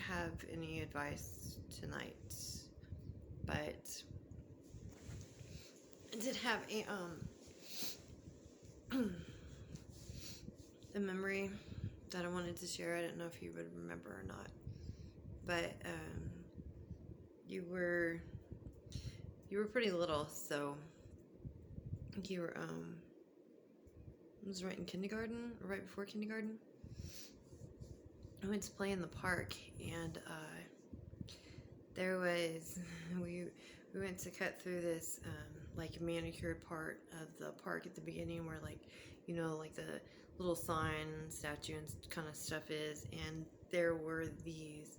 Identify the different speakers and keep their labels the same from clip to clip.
Speaker 1: have any advice tonight, but I did have a memory that I wanted to share. I don't know if you would remember or not, but you were pretty little, so you were it was right in kindergarten, or right before kindergarten. I went to play in the park, and there was we went to cut through this like manicured part of the park at the beginning, where like like the little sign statue and kind of stuff is, and there were these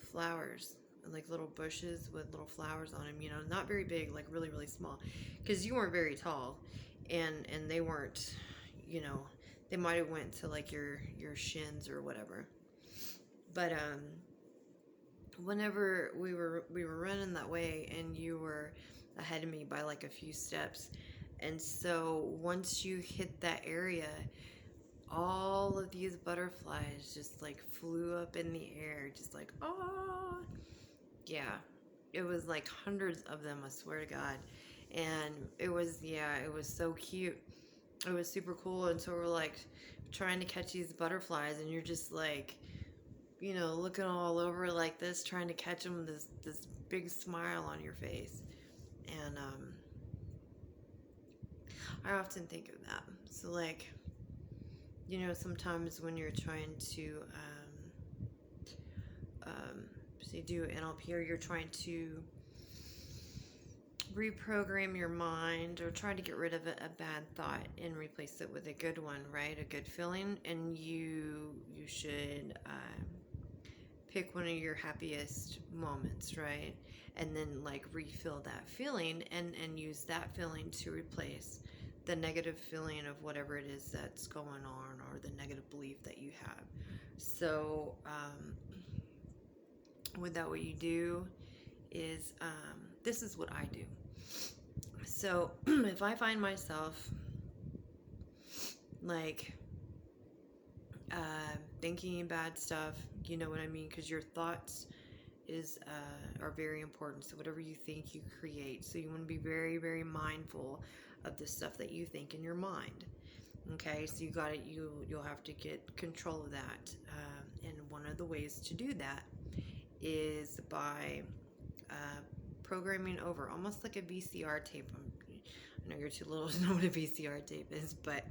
Speaker 1: flowers, like little bushes with little flowers on them, not very big, like really really small, because you weren't very tall, and they weren't, they might have went to like your shins or whatever. But whenever we were running that way, and you were ahead of me by like a few steps, and so once you hit that area, all of these butterflies just like flew up in the air, just like, oh yeah, it was like hundreds of them, I swear to God. And it was so cute. It was super cool. And so we're like trying to catch these butterflies, and you're just like, looking all over like this, trying to catch them with this big smile on your face. And I often think of that. So like, sometimes when you're trying to say do NLP, or you're trying to reprogram your mind, or try to get rid of a bad thought and replace it with a good one, right? A good feeling. And you should pick one of your happiest moments, right? And then like refill that feeling, and use that feeling to replace the negative feeling of whatever it is that's going on, or the negative belief that you have. So with that, what you do is, this is what I do. So if I find myself like thinking bad stuff, you know what I mean? Because your thoughts are very important. So whatever you think, you create. So you want to be very, very mindful of the stuff that you think in your mind. Okay, so you'll have to get control of that. And one of the ways to do that is by programming over, almost like a VCR tape. I know you're too little to know what a VCR tape is, but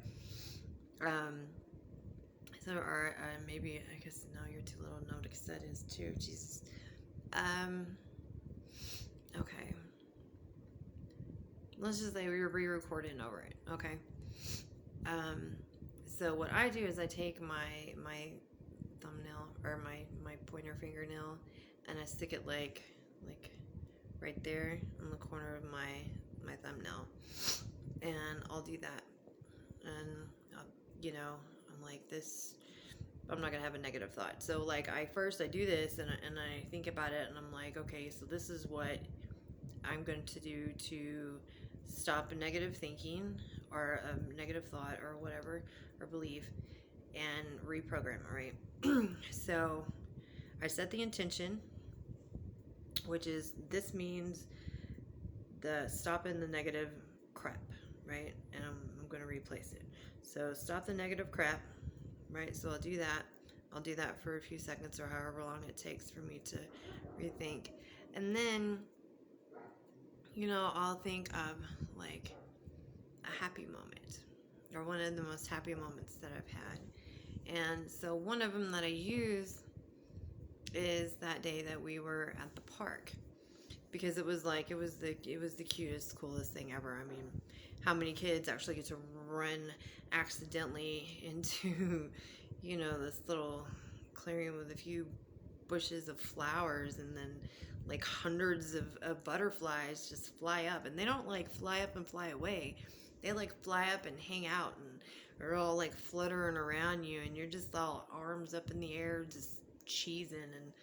Speaker 1: or maybe, I guess now you're too little to know what a cassette is too. Jesus. Okay. Let's just say we're re-recording over it. Okay. So what I do is I take my thumbnail, or my pointer fingernail, and I stick it like right there in the corner of my thumbnail, and I'll do that, and I'm like, this, I'm not gonna have a negative thought. So like I do this, and I think about it, and I'm like, okay, so this is what I'm going to do to stop a negative thinking, or a negative thought, or whatever, or belief, and reprogram it, right? So I set the intention, which is, this means the stopping the negative crap, right? And I'm going to replace it. So stop the negative crap, right? So I'll do that for a few seconds, or however long it takes for me to rethink. And then, I'll think of like a happy moment, or one of the most happy moments that I've had. And so one of them that I use is that day that we were at the park, because it was the cutest, coolest thing ever. I mean, how many kids actually get to run accidentally into this little clearing with a few bushes of flowers, and then like hundreds of butterflies just fly up, and they don't like fly up and fly away. They like fly up and hang out, and they're all like fluttering around you, and you're just all arms up in the air, just cheesing, and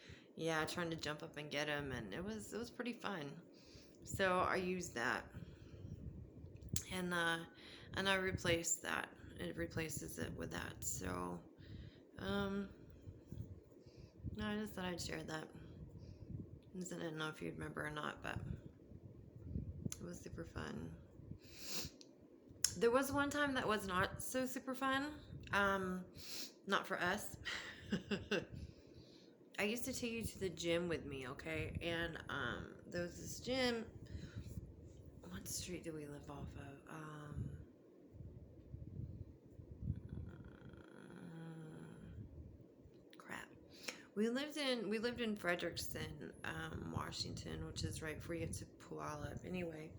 Speaker 1: trying to jump up and get them. And it was pretty fun. So I used that, and I replaced that. It replaces it with that. So No, I just thought I'd share that. I didn't know if you'd remember or not, but it was super fun. There was one time that was not so super fun. Not for us. I used to take you to the gym with me, okay? And there was this gym. What street do we live off of? Crap. We lived in Frederickson, Washington, which is right before you get to Puyallup. Anyway,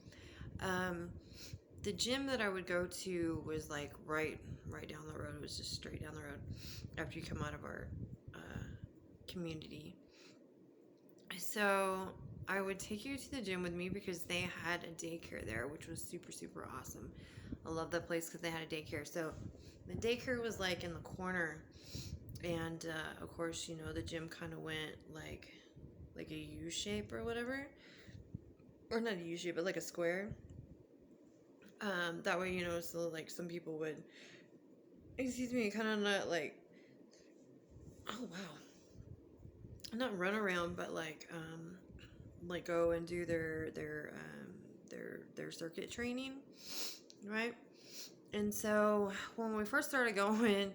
Speaker 1: the gym that I would go to was like right down the road. It was just straight down the road after you come out of our community. So I would take you to the gym with me because they had a daycare there, which was super, super awesome. I love that place because they had a daycare. So the daycare was like in the corner, and of course, you know, the gym kind of went like a U shape or whatever, or not a U shape, but like a square. That way, you know, so like some people would, excuse me, kind of not like, oh wow, not run around, but like go and do their circuit training, right? And so when we first started going,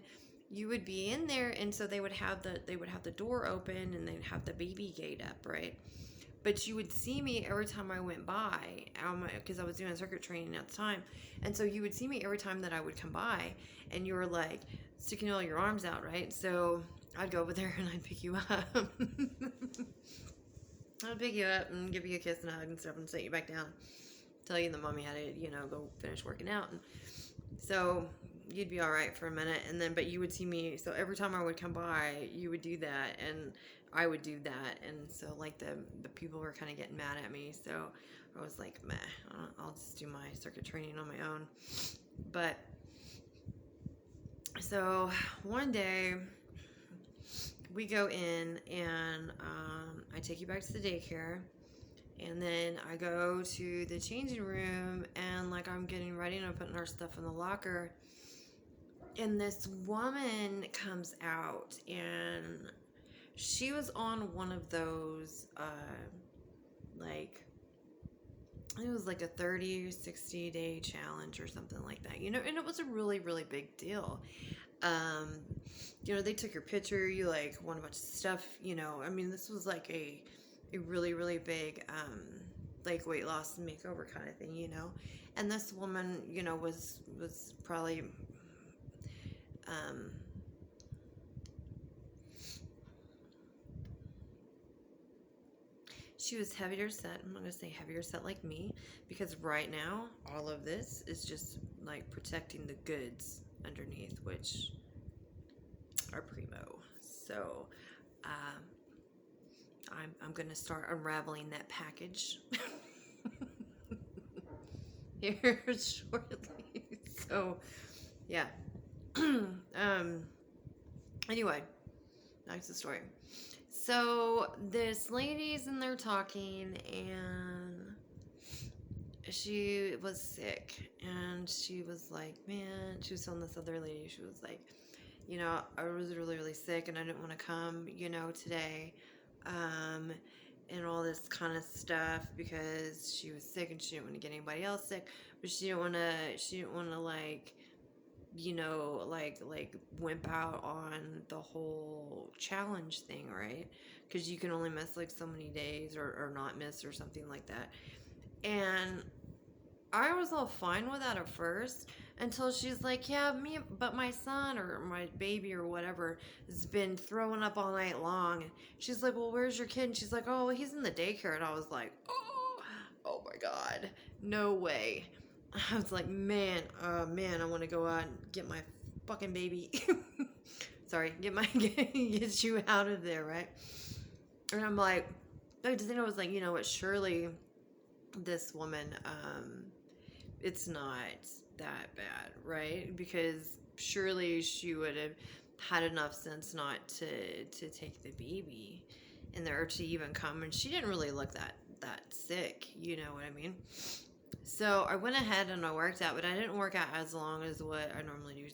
Speaker 1: you would be in there, and so they would have the door open, and they'd have the baby gate up, right? But you would see me every time I went by, because I was doing circuit training at the time. And so you would see me every time that I would come by, and you were like sticking all your arms out, right? So I'd go over there and I'd pick you up. I'd pick you up and give you a kiss and a hug and stuff and set you back down. Tell you that mommy had to, you know, go finish working out. And so you'd be all right for a minute. And then, but you would see me. So every time I would come by, you would do that. And I would do that, and so like the people were kind of getting mad at me, so I was like, meh, I'll just do my circuit training on my own. But so one day we go in, and I take you back to the daycare, and then I go to the changing room, and like I'm getting ready and I'm putting our stuff in the locker, and this woman comes out, and she was on one of those, like, it was like a 30 or 60 day challenge or something like that, you know, and it was a really, really big deal. You know, they took your picture, you like won a bunch of stuff, you know, I mean, this was like a really, really big, like weight loss and makeover kind of thing, you know, and this woman, you know, was probably, she was heavier set. I'm not going to say heavier set like me, because right now, all of this is just like protecting the goods underneath, which are primo. So, I'm going to start unraveling that package here shortly. So, yeah. Anyway, back to the story. So this lady's in there talking, and she was sick, and she was like, man, she was telling this other lady, she was like, you know, I was really, really sick, and I didn't want to come, you know, today, and all this kind of stuff, because she was sick, and she didn't want to get anybody else sick, but she didn't want to like, you know, like wimp out on the whole challenge thing, right? Because you can only miss like so many days, or not miss, or something like that. And I was all fine with that at first, until she's like, yeah, but my son or my baby or whatever has been throwing up all night long. And she's like, well, where's your kid? And she's like, oh, he's in the daycare. And I was like, oh my God, no way. I was like, man, I want to go out and get my fucking baby. Sorry, get you out of there, right? And I'm like, I just think I was like, you know what, surely this woman, it's not that bad, right? Because surely she would have had enough sense not to take the baby in there, or to even come. And she didn't really look that sick, you know what I mean? So I went ahead and I worked out, but I didn't work out as long as what I normally do. I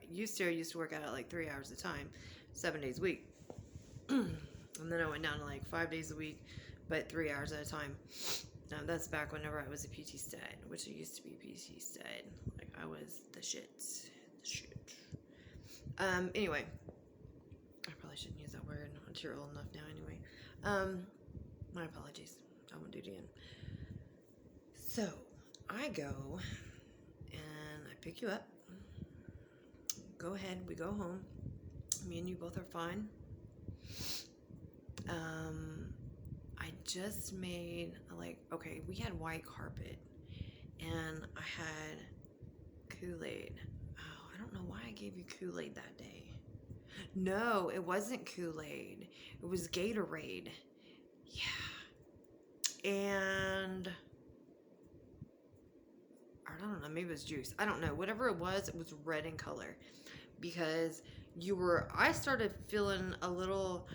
Speaker 1: used to work out at like 3 hours a time, 7 days a week. And then I went down to like 5 days a week, but 3 hours at a time. That's back whenever I was a PT stud, which I used to be a PT stud. Like, I was the shit. The shit. Anyway. I probably shouldn't use that word until you're old enough now anyway. My apologies. I won't do it again. So, I go and I pick you up. Go ahead, we go home. Me and you both are fine. I just made, okay, we had white carpet and I had Kool-Aid. Oh, I don't know why I gave you Kool-Aid that day. No, it wasn't Kool-Aid. It was Gatorade. Yeah. And I don't know, maybe it was juice. I don't know. Whatever it was red in color. Because I started feeling a little,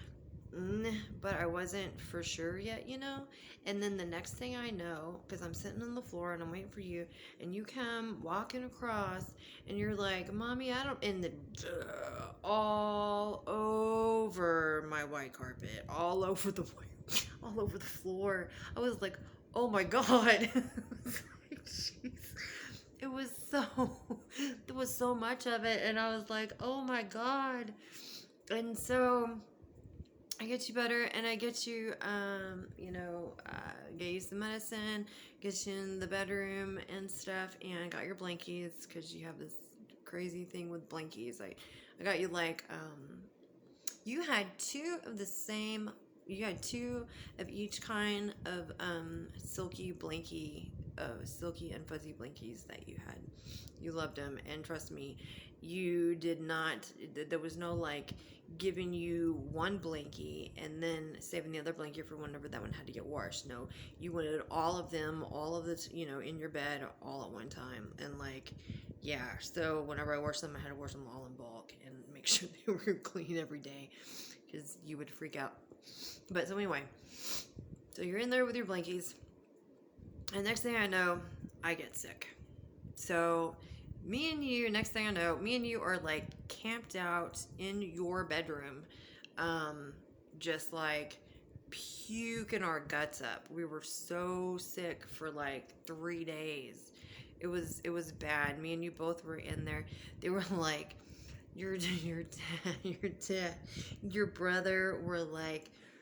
Speaker 1: but I wasn't for sure yet, you know? And then the next thing I know, because I'm sitting on the floor and I'm waiting for you, and you come walking across, and you're like, Mommy, and all over my white carpet, all over the floor. I was like, oh my God. Jeez. There was so much of it, and I was like, oh my God. And so I get you better, and I get you, get you some medicine, get you in the bedroom and stuff, and I got your blankies, because you have this crazy thing with blankies. I got you, you had two of each kind of silky and fuzzy blankies that you had. You loved them, and trust me, you did not, there was no giving you one blankie and then saving the other blanket for whenever that one had to get washed. No, you wanted all of them, all of this, in your bed all at one time. And yeah, so whenever I washed them, I had to wash them all in bulk and make sure they were clean every day, because you would freak out. But so anyway, so you're in there with your blankies, and next thing I know, I get sick. So next thing I know, me and you are camped out in your bedroom, just puking our guts up. We were so sick for 3 days. It was bad. Me and you both were in there. They were like, your dad, your brother were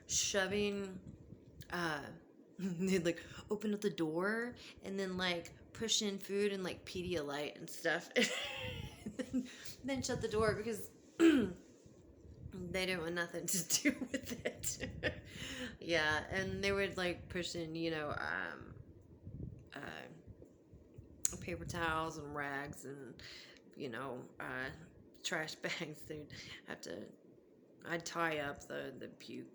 Speaker 1: shoving, they'd open up the door and then push in food and Pedialyte and stuff, and then shut the door because they didn't want nothing to do with it. Yeah, and they would push in, paper towels and rags and trash bags. They'd have to. I'd tie up the puke,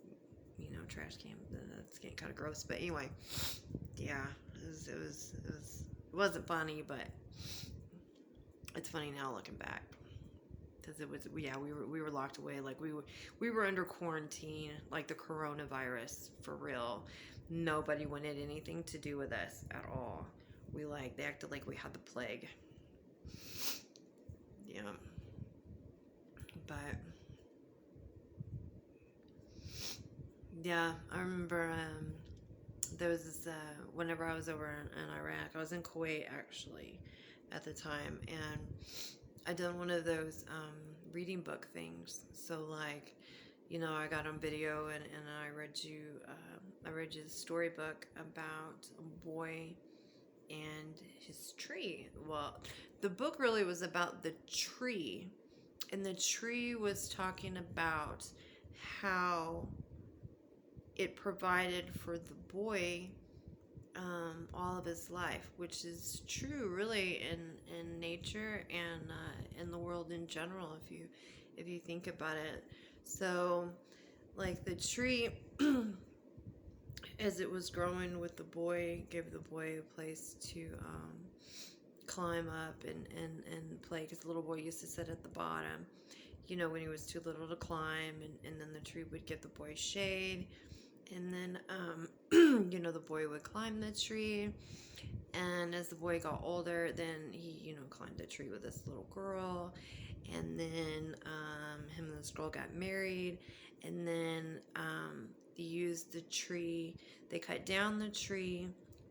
Speaker 1: trash can. That's getting kind of gross, but anyway, yeah, it wasn't funny, but it's funny now looking back, because we were locked away, we were under quarantine, the coronavirus, for real. Nobody wanted anything to do with us at all. They acted like we had the plague. Yeah, but yeah, I remember there was this, whenever I was over in Iraq, I was in Kuwait actually at the time, and I done one of those reading book things. So I got on video and I read you the storybook about a boy and his tree. Well, the book really was about the tree, and the tree was talking about how it provided for the boy all of his life, which is true really in nature and in the world in general, if you think about it. So the tree, as it was growing with the boy, gave the boy a place to climb up and play, because the little boy used to sit at the bottom, when he was too little to climb, and then the tree would give the boy shade. And then, the boy would climb the tree, And as the boy got older, then he, you know, climbed a tree with this little girl. And then him and this girl got married. And then they used the tree. They cut down the tree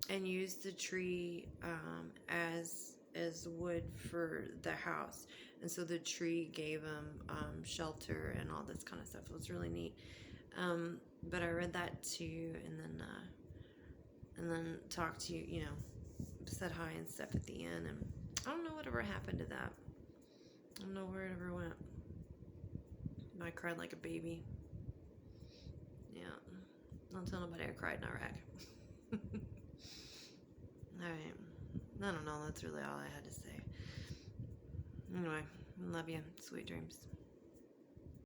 Speaker 1: and used the tree as wood for the house. And so the tree gave him shelter and all this kind of stuff. It was really neat. But I read that too, and then talked to you, you know, said hi and stuff at the end, and I don't know whatever happened to that. I don't know where it ever went. I cried like a baby. Yeah. Don't tell nobody I cried in Iraq. Alright. I don't know. That's really all I had to say. Anyway, love you. Sweet dreams.